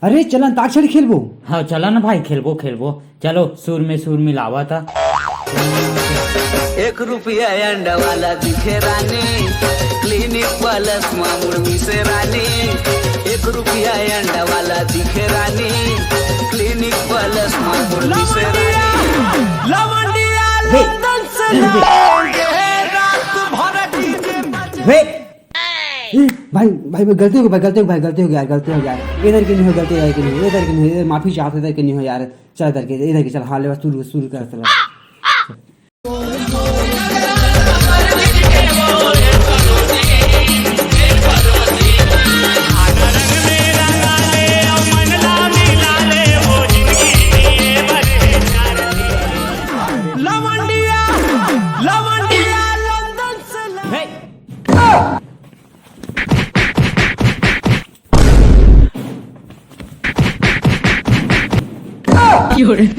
अरे चल अंताक्षरी खेलबो। हाँ चलो ना भाई, खेलबो खेलबो। चलो सुर में सुर मिलावा था। 1 रुपया अंडा वाला दिखे रानी, क्लिनिक प्लस मामूल मिसे रानी। 1 रुपया अंडा वाला दिखे रानी, क्लिनिक प्लस मामूल मिसे रानी। लवंडिया लंदन से लाएंगे, रात भर डीजे बजे। भाई भाई गलती हो गया यार। इधर की नहीं हो गलती, इधर की नहीं, इधर की नहीं, माफी चाहते, इधर की नहीं हो यार। चल इधर की चल, हाँ ले बस शुरू कर चल।有人。